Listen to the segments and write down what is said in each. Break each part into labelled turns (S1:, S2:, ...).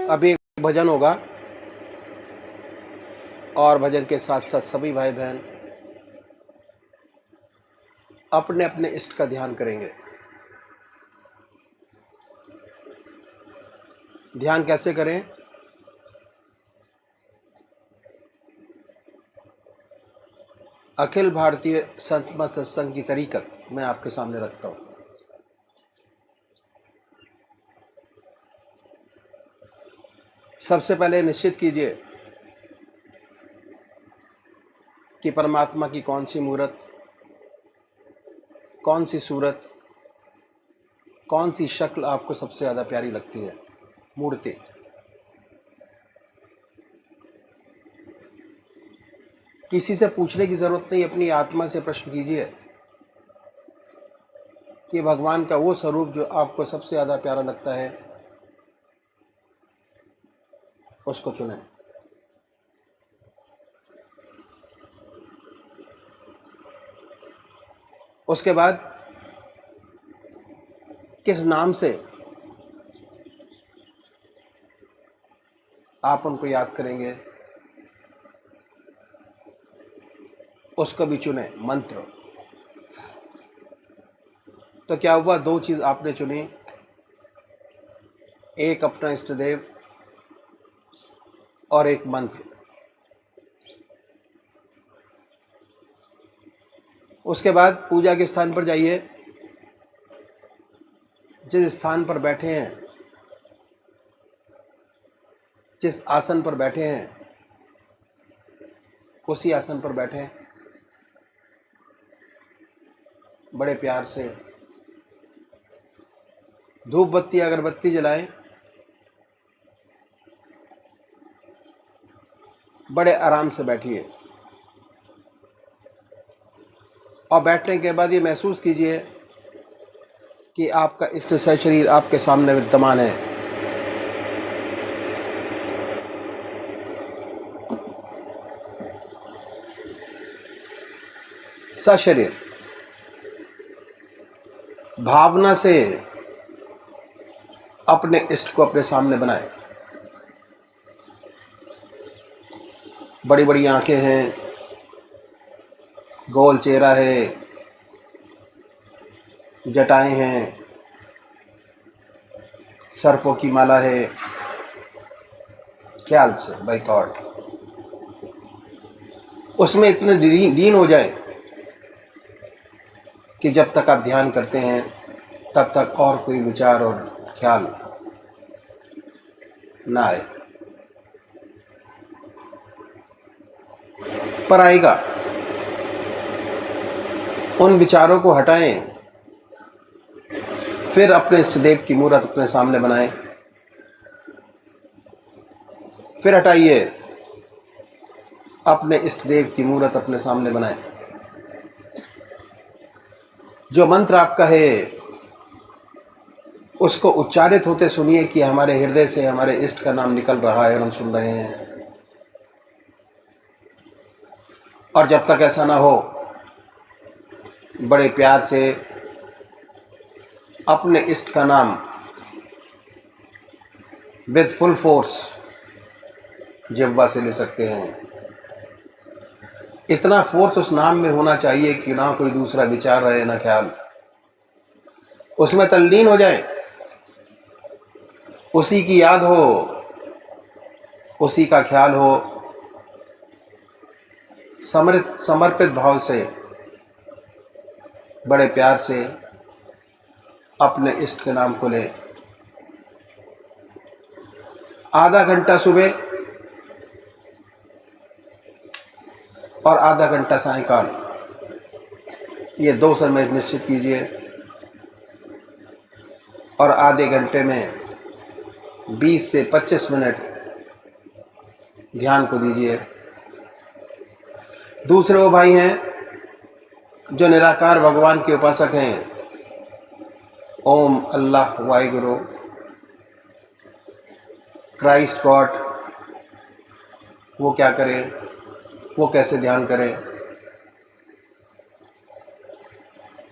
S1: अभी एक भजन होगा और भजन के साथ साथ सभी भाई बहन अपने अपने इष्ट का ध्यान करेंगे। ध्यान कैसे करें? अखिल भारतीय संत मत सत्संग की तरीकत मैं आपके सामने रखता हूं। सबसे पहले निश्चित कीजिए कि परमात्मा की कौन सी मूर्त, कौन सी सूरत, कौन सी शक्ल आपको सबसे ज़्यादा प्यारी लगती है। मूर्ति किसी से पूछने की ज़रूरत नहीं, अपनी आत्मा से प्रश्न कीजिए कि भगवान का वो स्वरूप जो आपको सबसे ज़्यादा प्यारा लगता है उसको चुनें। उसके बाद किस नाम से आप उनको याद करेंगे उसको भी चुने। मंत्र तो क्या हुआ, दो चीज आपने चुनी, एक अपना इष्ट देव और एक मंत्र। उसके बाद पूजा के स्थान पर जाइए, जिस स्थान पर बैठे हैं, जिस आसन पर बैठे हैं उसी आसन पर बैठें। बड़े प्यार से धूप बत्ती अगरबत्ती जलाएं। बड़े आराम से बैठिए और बैठने के बाद ये महसूस कीजिए कि आपका इष्ट शरीर आपके सामने विद्यमान है। सशरीर भावना से अपने इष्ट को अपने सामने बनाएं। बड़ी बड़ी आंखें हैं, गोल चेहरा है, जटाएं हैं, सर्पों की माला है। ख्याल से बाय थॉट उसमें इतने लीन हो जाए कि जब तक आप ध्यान करते हैं तब तक और कोई विचार और ख्याल ना आए। पर आएगा, उन विचारों को हटाएं, फिर अपने इष्ट देव की मूर्त अपने सामने बनाएं। फिर हटाइए, अपने इष्ट देव की मूर्त अपने सामने बनाएं। जो मंत्र आपका है उसको उच्चारित होते सुनिए कि हमारे हृदय से हमारे इष्ट का नाम निकल रहा है और हम सुन रहे हैं। और जब तक ऐसा ना हो, बड़े प्यार से अपने इष्ट का नाम विद फुल फोर्स जिह्वा से ले सकते हैं। इतना फोर्स उस नाम में होना चाहिए कि ना कोई दूसरा विचार रहे ना ख्याल, उसमें तल्लीन हो जाए, उसी की याद हो, उसी का ख्याल हो। समर्पित भाव से बड़े प्यार से अपने इष्ट के नाम को ले। आधा घंटा सुबह और आधा घंटा सायंकाल, ये 2 समय निश्चित कीजिए और आधे घंटे में 20 से 25 मिनट ध्यान को दीजिए। दूसरे वो भाई हैं जो निराकार भगवान के उपासक हैं, ओम, अल्लाह, वाहिगुरु, क्राइस्ट, गॉड, वो क्या करें, वो कैसे ध्यान करें।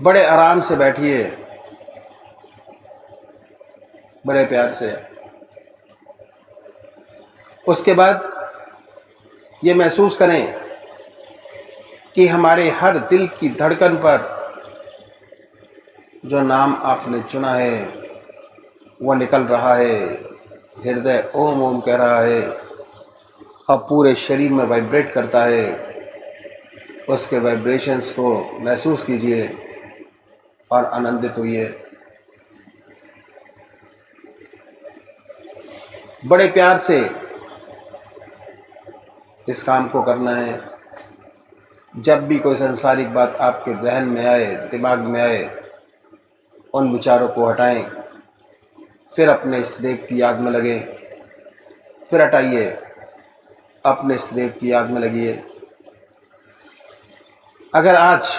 S1: बड़े आराम से बैठिए, बड़े प्यार से उसके बाद ये महसूस करें कि हमारे हर दिल की धड़कन पर जो नाम आपने चुना है वो निकल रहा है। हृदय ओम ओम कह रहा है और पूरे शरीर में वाइब्रेट करता है। उसके वाइब्रेशंस को महसूस कीजिए और आनंदित होइए। बड़े प्यार से इस काम को करना है। जब भी कोई सांसारिक बात आपके जहन में आए, दिमाग में आए, उन विचारों को हटाएं, फिर अपने इष्ट देव की याद में लगे, फिर हटाइए, अपने इष्ट देव की याद में लगिए। अगर आज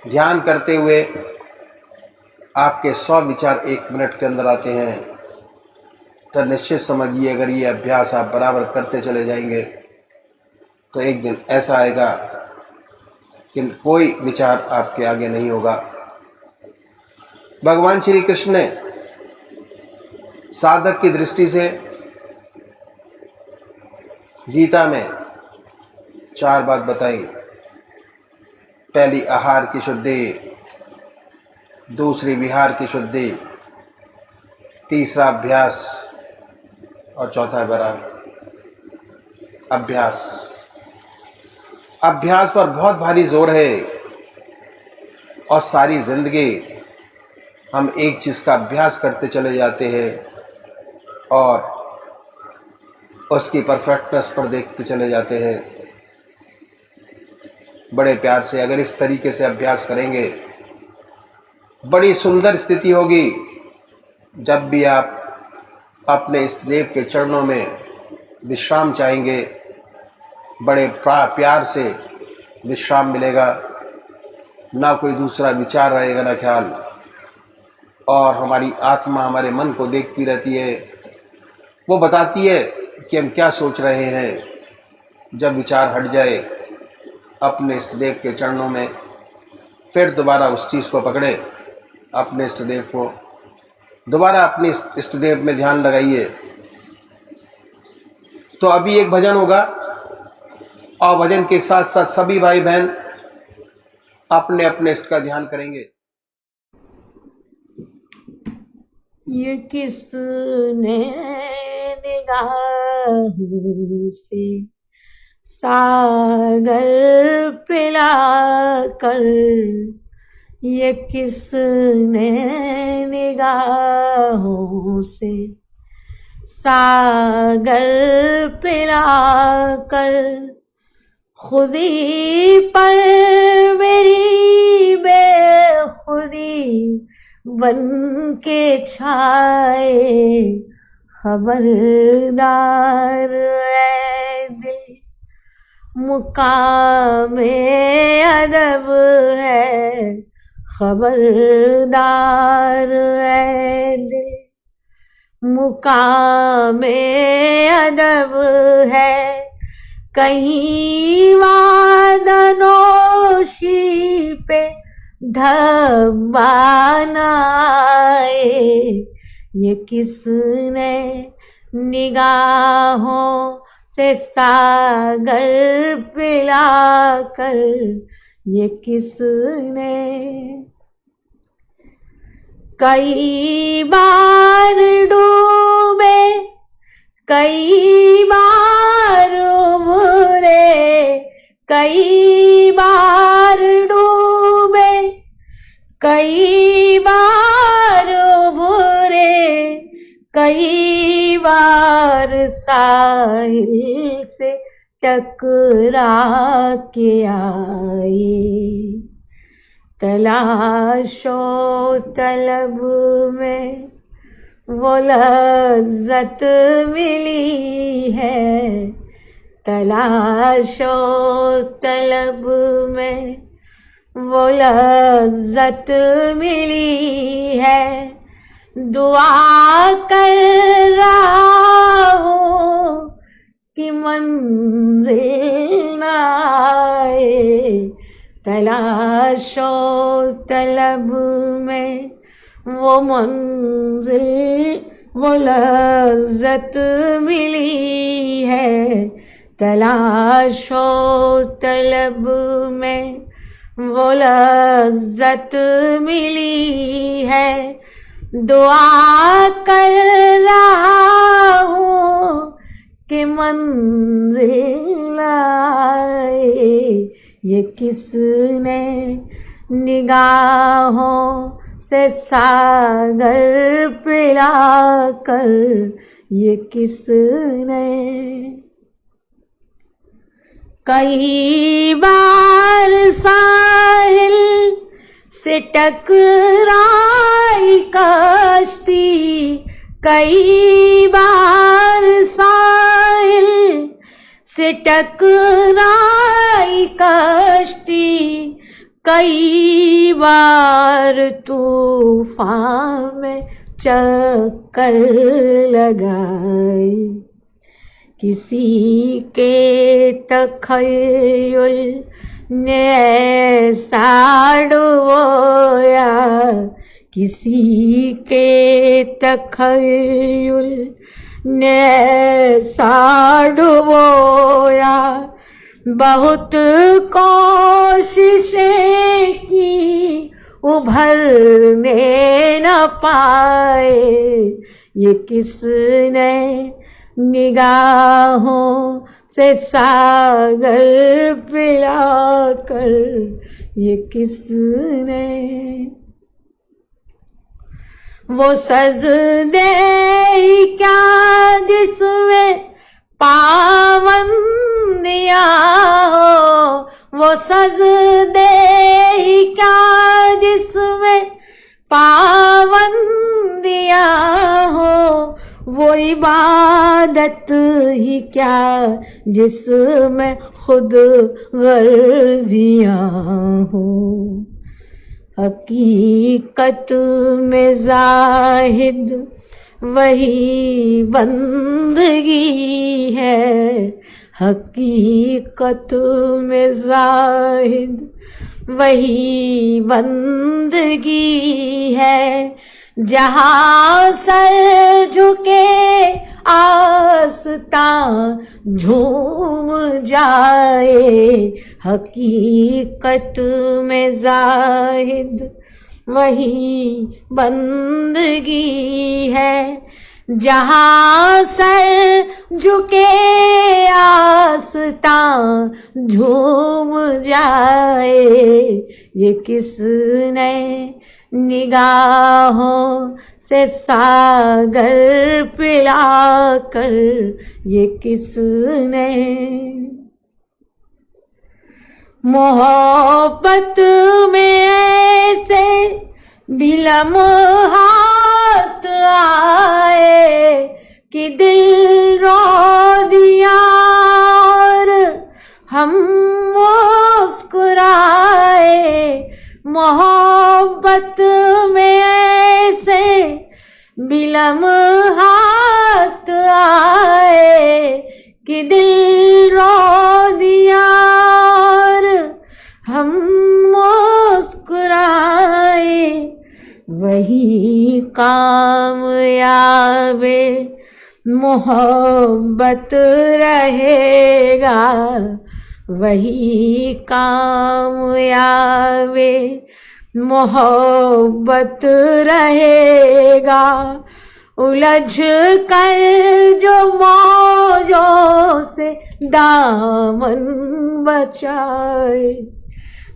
S1: ध्यान करते हुए आपके 100 विचार 1 मिनट के अंदर आते हैं तो निश्चित समझिए, अगर ये अभ्यास आप बराबर करते चले जाएंगे तो एक दिन ऐसा आएगा कि कोई विचार आपके आगे नहीं होगा। भगवान श्री कृष्ण ने साधक की दृष्टि से गीता में 4 बात बताई। पहली आहार की शुद्धि, दूसरी विहार की शुद्धि, तीसरा अभ्यास और चौथा वैराग। अभ्यास पर बहुत भारी जोर है और सारी जिंदगी हम एक चीज़ का अभ्यास करते चले जाते हैं और उसकी परफेक्टनेस पर देखते चले जाते हैं। बड़े प्यार से अगर इस तरीके से अभ्यास करेंगे, बड़ी सुंदर स्थिति होगी। जब भी आप अपने इष्ट देव के चरणों में विश्राम चाहेंगे, बड़े प्यार से विश्राम मिलेगा, ना कोई दूसरा विचार रहेगा, ना ख्याल, और हमारी आत्मा हमारे मन को देखती रहती है। वो बताती है कि हम क्या सोच रहे हैं। जब विचार हट जाए अपने इष्ट देव के चरणों में, फिर दोबारा उस चीज़ को पकड़े, अपने इष्ट देव को दोबारा अपने इष्ट देव में ध्यान लगाइए। तो अभी एक भजन होगा और भजन के साथ साथ सभी भाई बहन अपने अपने इष्ट का ध्यान करेंगे।
S2: ये किसने निगाहों से सागर पिला कर, ये किसने निगाहों से सागर पिला कर, खुदी पर मेरी बेखुदी बन के छाए, खबरदार है दिल मुकामे अदब है, खबरदार है दिल मुकामे अदब है। कहीं वादनोशी पे धब्बा न आए, ये किसने निगाहों से सागर पिला कर, ये किसने कई बार डूबे, कई बार उभरे, कई बार डूबे, कई बार उभरे, कई बार साहिल से टकरा के आए। तलाशो तलब में वो लज्जत मिली है, तलाशो तलब में वो लज्जत मिली है। दुआ कर रहा हूँ कि मंजिल न आए, तलाशो तलब में वो मंजिल वो लज्जत मिली है, तलाशो तलब में वो लज्जत मिली है। दुआ कर रहा हूँ कि मंजिल आए, ये किसने निगाहों से सागर पिला कर, ये किसने। कई बार साहिल से टकराई कश्ती, कई बार साहिल से टकराई कश्ती, कई बार तूफान में चक्कर लगाए। किसी के तखय्युल ने ऐसा डुबोया, किसी के तखय्युल ने ऐसा डुबोया। बहुत कोशिशें की उभरने न पाए, ये किसने निगाहों से सागर पिला कर, ये किसने। वो सजदे क्या जिसमें पाबंदियां हो, वो सजदे क्या जिसमें पाबंदियां हो, वो इबादत ही क्या जिसमें खुद गर्जियां हो। हकीकत में जाहिद वही बंदगी है, हकीकत में जाहिद वही बंदगी है। जहाँ सर झुके आस्तां झूम जाए, हकीकत में जाहिद वही बंदगी है। जहाँ सर झुके आस्तां झूम जाए, ये किसने निगाहों से सागर पिला कर, ये किसने। मोहब्बत में ऐसे भी लम्हात आए कि दिल रो दिया और हम मुस्कुराए। मोहब्बत में ऐसे भी लम्हात आए कि दिल रो दिया और हम मुस्कुराए। वही कामयाबे मोहब्बत रहेगा, वही कामयाबे मोहब्बत रहेगा। उलझ कर जो मौजों से दामन बचाए,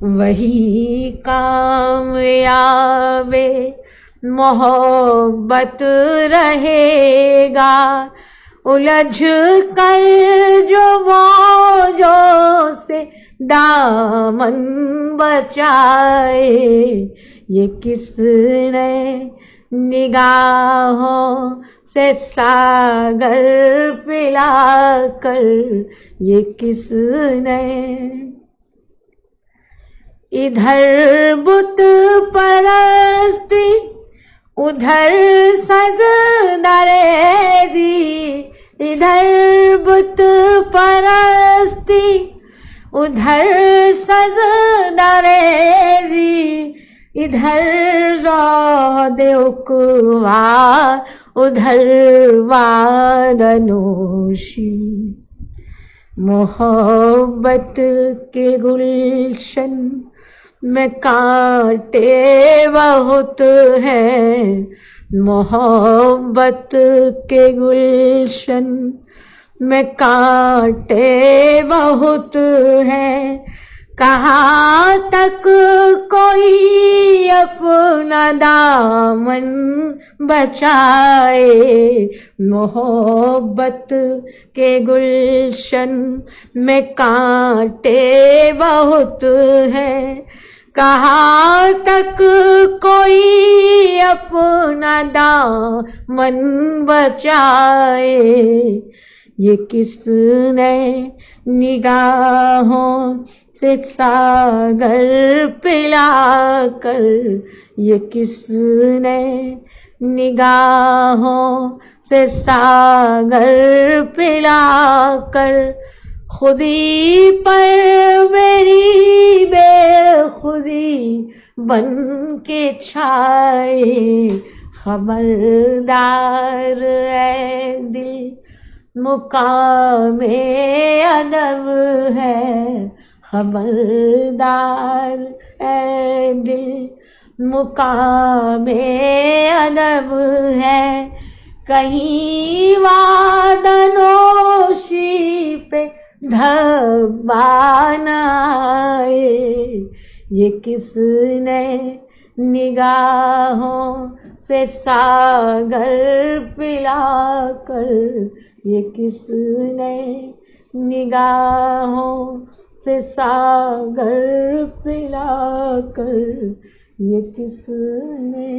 S2: वही कामयाबे मोहब्बत रहेगा। उलझ कर जो मौजों से दामन बचाए, ये किसने निगाहों से सागर पिला कर, ये किसने। इधर बुत परस्ती उधर सजदारेजी, इधर बुत परस्ती उधर सजदारेजी, इधर ज़ौदे उकवा, उधर वादनोशी। मोहब्बत के गुलशन में कांटे बहुत हैं, मोहब्बत के गुलशन में कांटे बहुत हैं। कहाँ तक कोई अपना दामन बचाए, मोहब्बत के गुलशन में कांटे बहुत हैं। कहाँ तक कोई अपना दामन बचाए, ये किसने निगाहों से सागर पिलाकर, ये किसने निगाहों से सागर पिलाकर, खुदी पर मेरी बेखुदी बन के छाए। खबरदार है दिल, मुकामे अदब है, खबरदार है दिल, मुकामे अदब है। कहीं वादनोशी पे धब्बा न आए, ये किसने निगाहों से सागर पिलाकर, ये किसने निगाहों से सागर पिलाकर, ये किसने।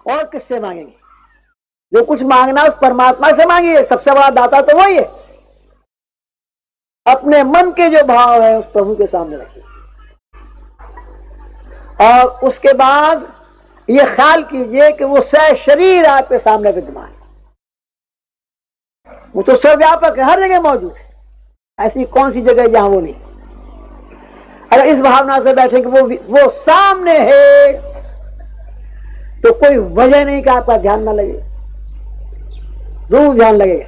S3: और किससे मांगेंगे? जो कुछ मांगना उस परमात्मा से मांगिए, सबसे बड़ा दाता तो वही है। अपने मन के जो भाव है उस प्रभु के सामने रखिए और उसके बाद ये ख्याल कीजिए कि वो शरीर आपके सामने विद्यमान है। वो तो सर्वव्यापक है, हर जगह मौजूद है। ऐसी कौन सी जगह जहां वो नहीं। अगर इस भावना से बैठे कि वो सामने है तो कोई वजह नहीं कि आपका ध्यान ना लगे, जरूर ध्यान लगेगा।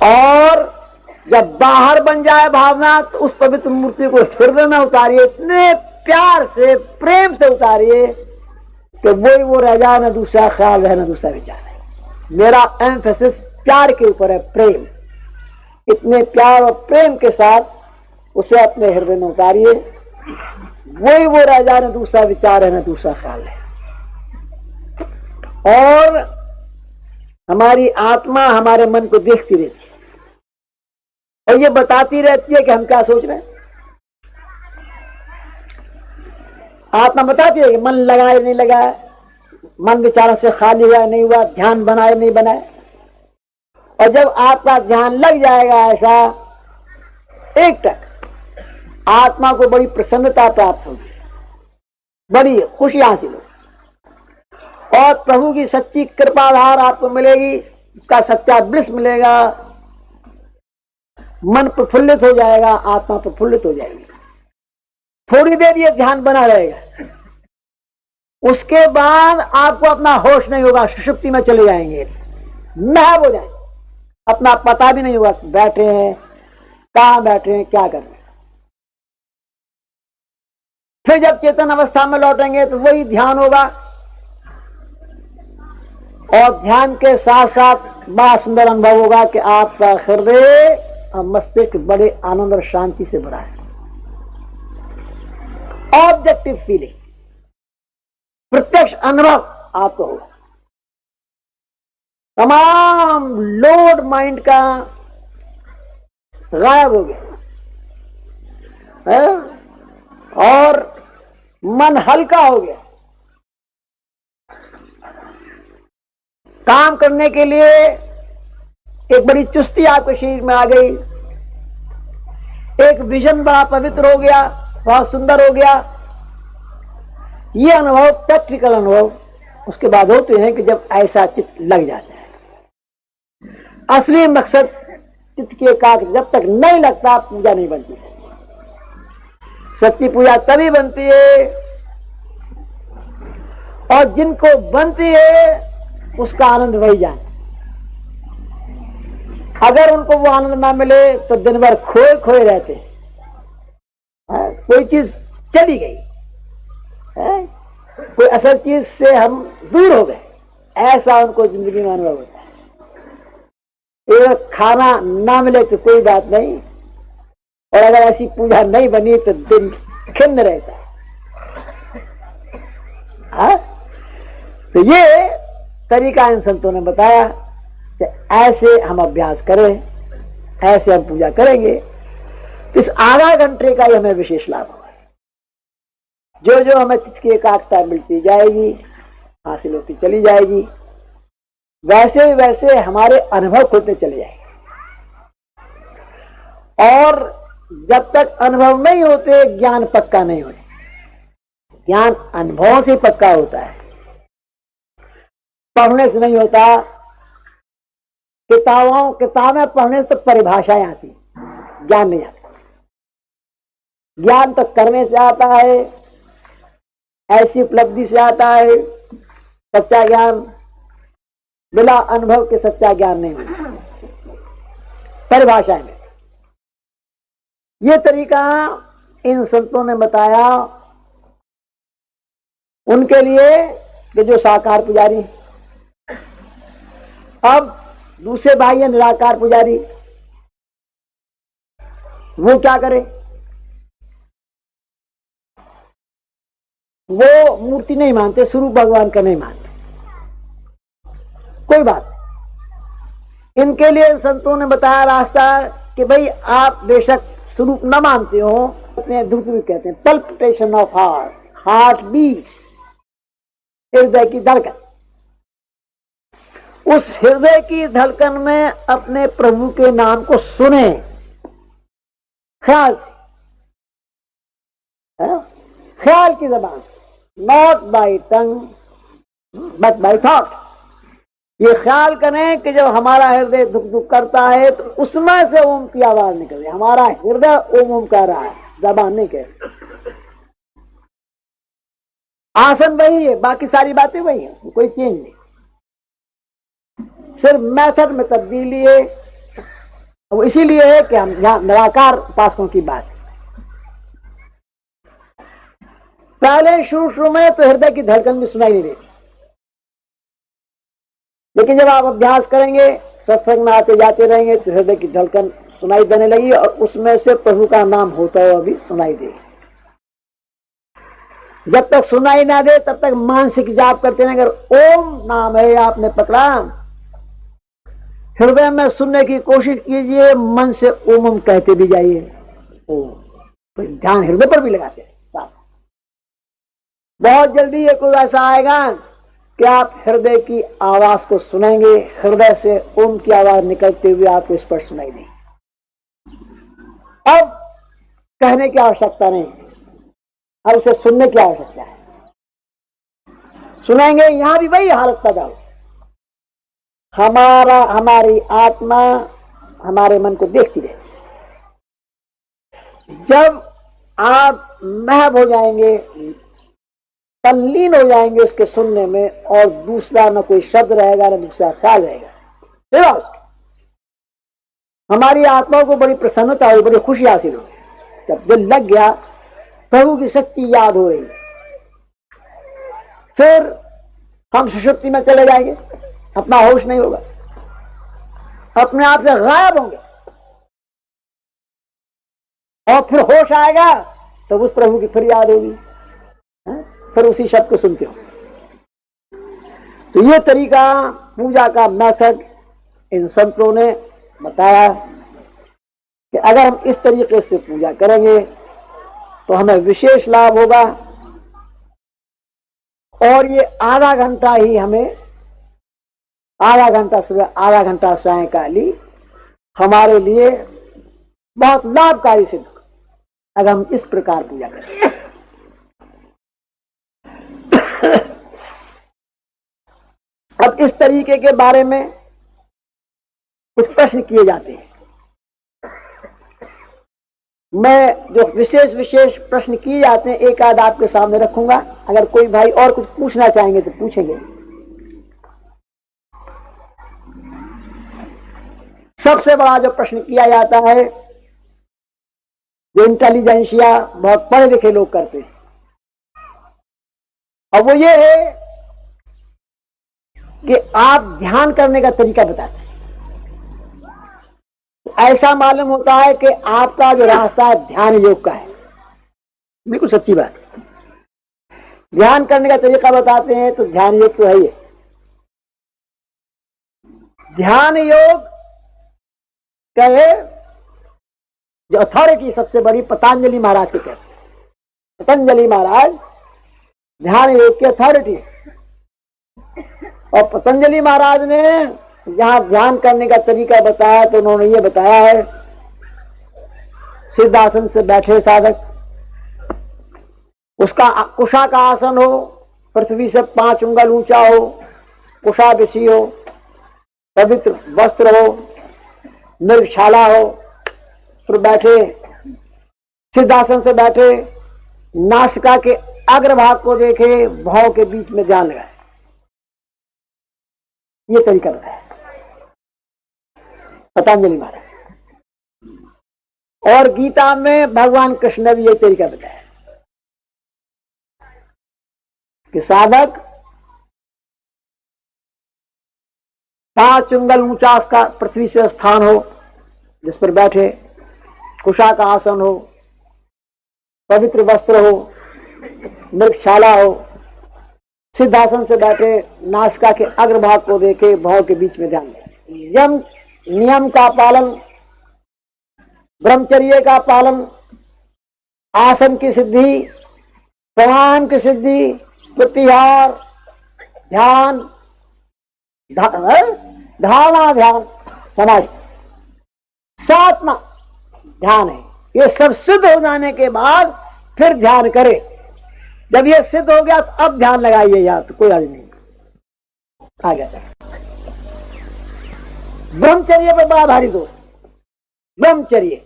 S3: और जब बाहर बन जाए भावना तो उस पवित्र मूर्ति को हृदय में उतारिए, इतने प्यार से प्रेम से उतारिए कि वही वो रह जाए, ना दूसरा ख्याल है ना दूसरा विचार है। मेरा एम्फेसिस प्यार के ऊपर है, प्रेम। इतने प्यार और प्रेम के साथ उसे अपने हृदय में उतारिए, वही वो रह जाए, ना दूसरा विचार है ना दूसरा ख्याल है। और हमारी आत्मा हमारे मन को देखती रहती है और ये बताती रहती है कि हम क्या सोच रहे हैं। आत्मा बताती है कि मन लगाए नहीं लगाए, मन विचारों से खाली हुआ नहीं हुआ, ध्यान बनाए नहीं बनाए। और जब आपका ध्यान लग जाएगा ऐसा एक तक, आत्मा को बड़ी प्रसन्नता प्राप्त होगी, बड़ी खुशी हासिल होगी और प्रभु की सच्ची कृपाधार आपको मिलेगी, उसका सच्चा ब्लिस मिलेगा। मन प्रफुल्लित हो जाएगा, आत्मा प्रफुल्लित हो जाएगी। थोड़ी देर ये ध्यान बना रहेगा, उसके बाद आपको अपना होश नहीं होगा, सुषुप्ति में चले जाएंगे, महब हो जाएंगे, अपना पता भी नहीं होगा बैठे हैं, कहां बैठे हैं, क्या कर रहे हैं। फिर जब चेतन अवस्था में लौटेंगे तो वही ध्यान होगा और ध्यान के साथ साथ बड़ा सुंदर अनुभव होगा कि आपका हृदय और मस्तिष्क बड़े आनंद और शांति से भरा है। ऑब्जेक्टिव फीलिंग, प्रत्यक्ष अनुभव आपको होगा। तमाम लोड माइंड का गायब हो गया है और मन हल्का हो गया। काम करने के लिए एक बड़ी चुस्ती आपके शरीर में आ गई, एक विजन बड़ा पवित्र हो गया, बहुत सुंदर हो गया। ये अनुभव प्रैक्टिकल अनुभव उसके बाद होते हैं कि जब ऐसा चित्त लग जाता है। असली मकसद चित्त की एकाग्रता जब तक नहीं लगता पूजा नहीं बनती। सच्ची पूजा तभी बनती है और जिनको बनती है उसका आनंद वही जाने। अगर उनको वो आनंद ना मिले तो दिन भर खोए खोए रहते हैं। कोई चीज चली गई है, कोई असल चीज से हम दूर हो गए, ऐसा उनको जिंदगी में अनुभव होता है। एक खाना ना मिले तो कोई बात नहीं, और अगर ऐसी पूजा नहीं बनी तो दिन खिन्न रहता है। तो ये तरीका इन संतों ने बताया कि ऐसे हम अभ्यास करें, ऐसे हम पूजा करेंगे, इस आधा घंटे का ही हमें विशेष लाभ होगा। जो जो हमें चित्त की एकाग्रता मिलती जाएगी, हासिल होती चली जाएगी, वैसे वैसे हमारे अनुभव खुलते चले जाएंगे। और जब तक अनुभव नहीं होते ज्ञान पक्का नहीं होता। ज्ञान अनुभवों से पक्का होता है, पढ़ने से नहीं होता। किताबें पढ़ने से तो परिभाषाएं आती, ज्ञान नहीं आता। ज्ञान तो करने से आता है, ऐसी उपलब्धि से आता है। सच्चा ज्ञान बिना अनुभव के सच्चा ज्ञान नहीं मिलता। परिभाषाएं में ये तरीका इन संतों ने बताया उनके लिए कि जो साकार पुजारी। अब दूसरे भाई है निराकार पुजारी, वो क्या करे? वो मूर्ति नहीं मानते, स्वरूप भगवान का नहीं मानते। कोई बात नहीं, इनके लिए संतों ने बताया रास्ता कि भाई आप बेशक स्वरूप न मानते हो, अपने ध्रुव कहते हैं palpitation of heart, heart beats, हृदय की धड़कन। उस हृदय की धड़कन में अपने प्रभु के नाम को सुने ख्याल से, ख्याल की जबान, not by tongue but by thought. ये ख्याल करें कि जब हमारा हृदय दुख दुख करता है तो उसमें से ओम की आवाज निकल रही है। हमारा हृदय ओम ओम कह रहा है, जबान नहीं कह रही। आसन वही है, बाकी सारी बातें वही है, कोई चेंज नहीं, सिर्फ मेथड में तब्दीली है। वो इसीलिए है कि हम यहां निराकार उपासकों की बात है। पहले शुरू में तो हृदय की धड़कन भी सुनाई नहीं देती, लेकिन जब आप अभ्यास करेंगे, सत्संग में आते जाते रहेंगे तो हृदय की धड़कन सुनाई देने लगी और उसमें से प्रभु का नाम होता हुआ भी सुनाई देगा। जब तक सुनाई ना दे तब तक मानसिक जाप करते हैं। अगर ओम नाम है आपने पकड़ा, हृदय में सुनने की कोशिश कीजिए, मन से ओम ओम कहते भी जाइए। ओम तो ध्यान हृदय पर भी लगाते हैं। बहुत जल्दी ये कोई ऐसा आएगा कि आप हृदय की आवाज को सुनेंगे, हृदय से ओम की आवाज निकलते हुए आपको स्पष्ट सुनाई देगी। अब कहने की आवश्यकता नहीं, अब उसे सुनने की आवश्यकता है। सुनेंगे, यहां भी वही हालत पैदा हो, हमारी आत्मा हमारे मन को देखती रहे। जब आप महव हो जाएंगे, तल्लीन हो जाएंगे उसके सुनने में, और दूसरा न कोई शब्द रहेगा न दूसरा ख्याल रहेगा, हमारी आत्मा को बड़ी प्रसन्नता हुई, बड़ी खुशी हासिल हुई। जब दिल लग गया, प्रभु की शक्ति याद हो रही, फिर हम सुषुप्ति में चले जाएंगे, अपना होश नहीं होगा, अपने आप से गायब होंगे, और फिर होश आएगा तो उस प्रभु की फिर याद होगी, फिर उसी शब्द को सुनते हो। तो ये तरीका पूजा का मेथड इन संतों ने बताया कि अगर हम इस तरीके से पूजा करेंगे तो हमें विशेष लाभ होगा। और ये आधा घंटा ही हमें, आधा घंटा सुबह आधा घंटा सायंकाली हमारे लिए बहुत लाभकारी सिद्ध होगा अगर हम इस प्रकार पूजा करें। अब इस तरीके के बारे में कुछ प्रश्न किए जाते हैं। मैं जो विशेष प्रश्न किए जाते हैं एक आध आपके सामने रखूंगा। अगर कोई भाई और कुछ पूछना चाहेंगे तो पूछेंगे। सबसे बड़ा जो प्रश्न किया जाता है, जो इंटेलिजेंसिया बहुत पढ़े लिखे लोग करते हैं, और वो ये है कि आप ध्यान करने का तरीका बताते हैं। ऐसा मालूम होता है कि आपका जो रास्ता है ध्यान योग का है। बिल्कुल सच्ची बात है। ध्यान करने का तरीका बताते हैं तो ध्यान योग तो है ही। ध्यान योग कहे जो अथॉरिटी सबसे बड़ी पतंजलि महाराज के कहते हैं। पतंजलि महाराज ध्यान योग की अथॉरिटी है। और पतंजलि महाराज ने जहां ध्यान करने का तरीका बताया तो उन्होंने ये बताया है, सिद्धासन से बैठे साधक, उसका कुशा का आसन हो, पृथ्वी से 5 उंगल ऊंचा हो, कुशा बिछी हो, पवित्र वस्त्र हो, मृगशाला हो, फिर बैठे सिद्धासन से बैठे, नासिका के अग्रभाग को देखे, भाव के बीच में ध्यान लगाए। ये तरीका बताया पतंजलि महाराज। और गीता में भगवान कृष्ण ने भी ये तरीका बताया कि साधक 5 उंगल ऊंचा उसका पृथ्वी से स्थान हो जिस पर बैठे, कुशा का आसन हो, पवित्र वस्त्र हो, मृगशाला हो, सिद्धासन से बैठे, नासिका के अग्रभाग को देखे, भाव के बीच में ध्यान दें। यम नियम का पालन, ब्रह्मचर्य का पालन, आसन की सिद्धि, प्राणायाम की सिद्धि, प्रत्याहार, ध्यान, धारणा, ध्यान, समाधि, सातवां ध्यान है। ये सब सिद्ध हो जाने के बाद फिर ध्यान करे। जब ये सिद्ध हो गया तो अब ध्यान लगाइए, यार तो कोई हर्ज नहीं। आ गया ब्रह्मचर्य पर बड़ा भारी दोष। ब्रह्मचर्य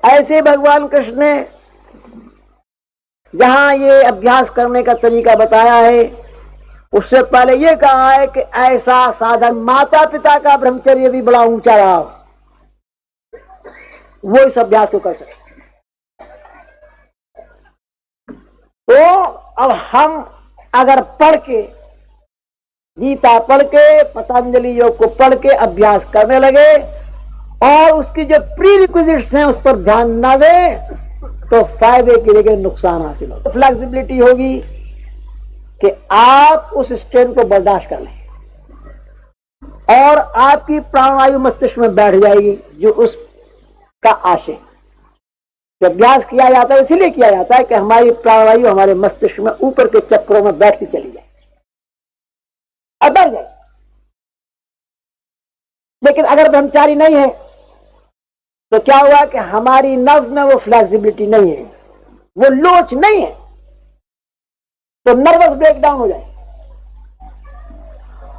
S3: ऐसे भगवान कृष्ण ने जहां ये अभ्यास करने का तरीका बताया है, उससे पहले ये कहा है कि ऐसा साधन माता पिता का ब्रह्मचर्य भी बड़ा ऊंचा रहा, वो इस अभ्यास को कर सके। तो अब हम अगर पढ़ के, गीता पढ़ के, पतंजलि योग को पढ़ के अभ्यास करने लगे और उसकी जो प्रीरिक्विजिट्स हैं उस पर ध्यान न दें तो फायदे की जगह नुकसान हासिल होगा। फ्लेक्सिबिलिटी होगी कि आप उस स्ट्रेन को बर्दाश्त कर लें और आपकी प्राणवायु मस्तिष्क में बैठ जाएगी, जो उसका आशय। जब अभ्यास किया जाता है इसीलिए किया जाता है कि हमारी प्राणवायु हमारे मस्तिष्क में ऊपर के चक्रों में बैठती चली जाए और बढ़ जाए। लेकिन अगर ब्रह्मचारी नहीं है तो क्या हुआ कि हमारी नर्व में वो फ्लेक्सिबिलिटी नहीं है, वो लोच नहीं है, तो नर्वस ब्रेकडाउन हो जाए।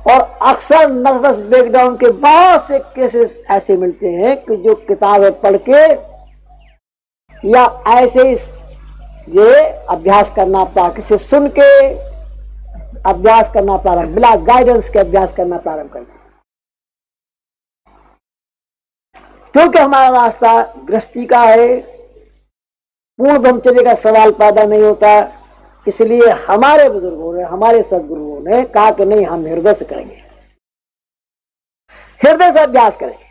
S3: और अक्सर नर्वस ब्रेकडाउन के बहुत से केसेस ऐसे मिलते हैं कि जो किताबें पढ़ के या ऐसे ये अभ्यास करना प्रारंभ, किसी सुन के अभ्यास करना प्रारंभ, बिना गाइडेंस के अभ्यास करना प्रारंभ करते, क्योंकि हमारा रास्ता गृहस्थी का है, पूर्ण ब्रह्मचर्य का सवाल पैदा नहीं होता। इसलिए हमारे बुजुर्गों ने, हमारे सदगुरुओं ने कहा कि नहीं, हम हृदय से करेंगे, हृदय से अभ्यास करेंगे।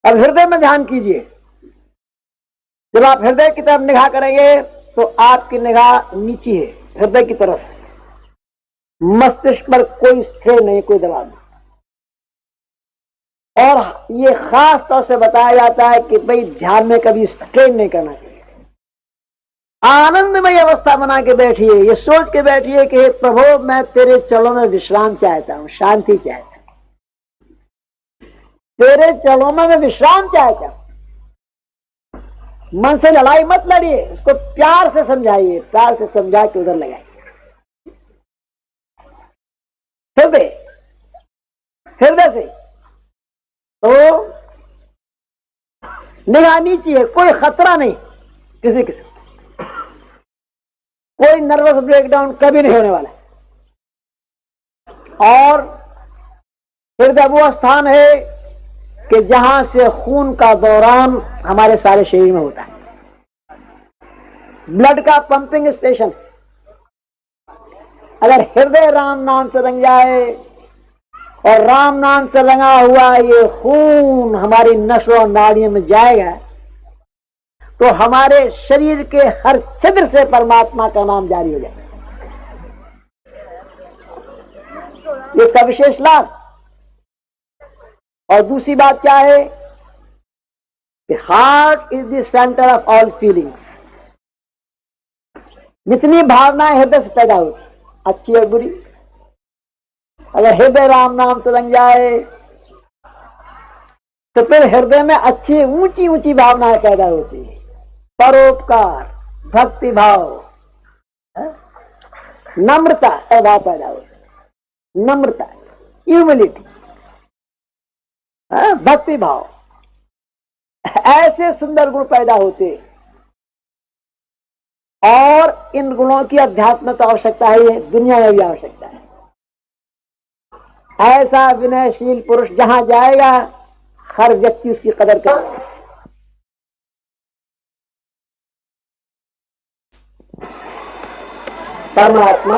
S3: अब हृदय में ध्यान कीजिए। जब आप हृदय की तरफ निगाह करेंगे तो आपकी निगाह नीचे है, हृदय की तरफ, मस्तिष्क पर कोई स्ट्रेन नहीं, कोई दबाव नहीं। और ये खास तौर से बताया जाता है कि भाई ध्यान में कभी स्ट्रेन नहीं करना चाहिए। आनंदमय अवस्था बना के बैठिए, ये सोच के बैठिए कि प्रभु मैं तेरे चरणों में विश्राम चाहता हूं, शांति चाहता हूं, तेरे चरणों में मैं विश्राम चाहता हूं। मन से लड़ाई मत लड़िए, उसको प्यार से समझाइए, प्यार से समझा के उधर लगाइए। हृदय से तो निगाह नीचे है, कोई खतरा नहीं किसी किसी, कोई नर्वस ब्रेकडाउन कभी नहीं होने वाला। और हृदय वो स्थान है कि जहां से खून का दौरान हमारे सारे शरीर में होता है, ब्लड का पंपिंग स्टेशन। अगर हृदय राम नाम से रंग जाए और राम नाम से रंगा हुआ ये खून हमारी नसों और नाड़ियों में जाएगा तो हमारे शरीर के हर छिद्र से परमात्मा का नाम जारी हो जाएगा। इसका विशेष लाभ। और दूसरी बात क्या है कि heart is the centre of all feelings. जितनी भावनाएं हृदय से पैदा होती, अच्छी और बुरी, अगर हृदय राम नाम से रंग जाए तो फिर हृदय में अच्छी ऊंची ऊंची भावनाएं पैदा होती है। परोपकार, भक्ति भाव, नम्रता भाव पैदा होती है। नम्रता, ह्यूमिलिटी, भक्ति भाव, ऐसे सुंदर गुण पैदा होते। और इन गुणों की अध्यात्म में तो आवश्यकता है, दुनिया में भी आवश्यकता है। ऐसा विनयशील पुरुष जहां जाएगा हर व्यक्ति उसकी कदर करेगा। परमात्मा